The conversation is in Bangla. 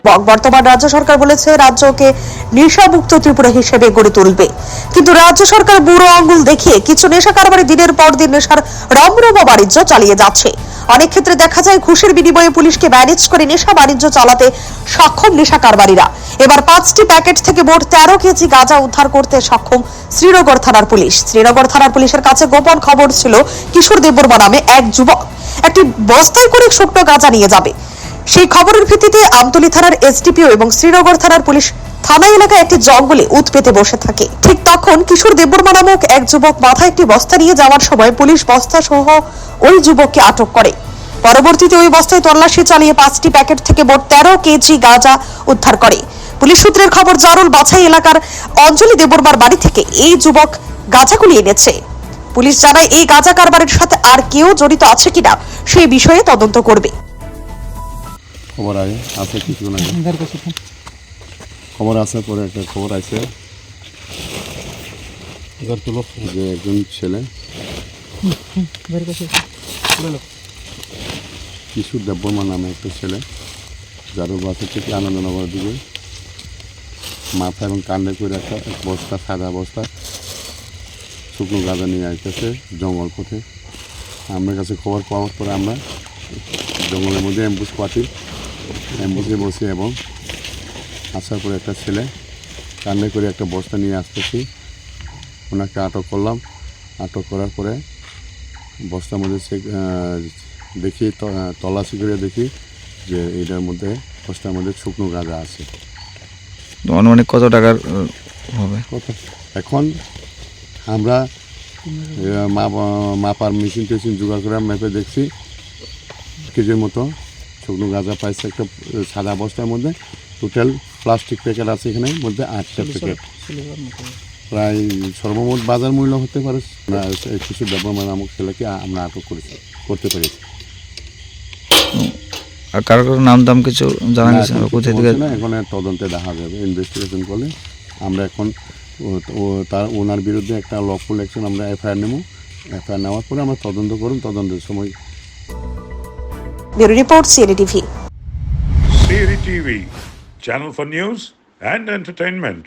বর্তমান রাজ্য সরকার বলেছে রাজ্যকে নেশামুক্ত ত্রিপুরা হিসেবে গড়ে তুলবে, কিন্তু রাজ্য সরকার বুড়ো আঙ্গুল দেখিয়ে কিছু নেশা কারবারি দিনের পর দিন নেশার রমরমা বাণিজ্য চালিয়ে যাচ্ছে। অনেক ক্ষেত্রে দেখা যায় ঘুষের বিনিময়ে পুলিশকে ম্যানেজ করে নেশা বাণিজ্য চালাতে সক্ষম নেশা কারবারিরা। এবার 5টি প্যাকেট থেকে মোট 13 কেজি গাঁজা উদ্ধার করতে সক্ষম শ্রীনগর থানার পুলিশ। শ্রীনগর থানার পুলিশের কাছে গোপন খবর ছিল কিশোর দেববর্মা নামে এক যুবক একটি বস্তায় করে শুকনো গাঁজা নিয়ে যাবে। সেই খবরের ভিত্তিতে আমতলী থানার এসডিপিও এবং শ্রীনগর থানার পুলিশ থানা এলাকায় একটি জঙ্গলে উত পেতে বসে থাকে। ঠিক তখন কিশোর দেববর্মা নামক এক যুবক মাথায় একটি বস্তা নিয়ে যাওয়ার সময় পুলিশ বস্তা সহ ওই যুবককে আটক করে। পরবর্তীতে ওই বস্তায় তল্লাশি চালিয়ে 5টি প্যাকেট থেকে মোট 13 কেজি গাঁজা উদ্ধার করে। পুলিশ সূত্রের খবর, জারুল বাছাই এলাকার অঞ্জলি দেববর্মার বাড়ি থেকে এই যুবক গাঁজাগুলি এনেছে। পুলিশ জানায় এই গাঁজা কারবারের সাথে আর কেউ জড়িত আছে কিনা সেই বিষয়ে তদন্ত করবে। খবর আছে কিছুক্ষণ আগে খবর আছে, পরে একটা খবর আছে যে একজন ছেলে কিশোর দেববর্মা নামে একটা ছেলে জারুল বাসা থেকে আনন্দনগরের দিকে মাথা এবং কাণ্ডে করে একটা বস্তা, সাদা বস্তা শুকনো গাঁজা নিয়ে আসতেছে জঙ্গল পথে। আমার কাছে খবর পাওয়ার পরে আমরা জঙ্গলের মধ্যে অ্যাম্বুশ পাতি অ্যাম্বুশে বসি এবং আসার পরে একটা ছেলে কাণ্ডে করে একটা বস্তা নিয়ে আসতেছি, ওনাকে আটক করলাম। আটক করার পরে বস্তার মধ্যে দেখি তল্লাশি করে দেখি যে এটার মধ্যে বস্তার মধ্যে শুকনো গাঁজা আছে। অনুমানিক কত টাকার হবে? এখন আমরা মাপার মেশিন টেশিন জোগাড় করে মেপে দেখছি কেজির মতো শুকনো গাঁজা পাইছে একটা সাদা বস্তার মধ্যে। টোটাল প্লাস্টিক প্যাকেট আছে এখানে মধ্যে 8টা প্যাকেট। প্রায় সর্বমোট বাজার মূল্য হতে পারে কিশোর দেববর্মা নামক ছেলেকে আমরা আটক করতে পেরেছি। আর কারো কারো নাম দাম কিছু জানা গেছে কোথায় থেকে? এখন তদন্তে দেখা যাবে, ইনভেস্টিগেশন করলে আমরা এখন ওনার বিরুদ্ধে একটা লফুল অ্যাকশন আমরা এফআইআর নেব। এফআইআর নেওয়ার পরে আমরা তদন্ত করুন, তদন্তের সময়। Bureau report, CNA TV. CNA TV, channel for news and entertainment.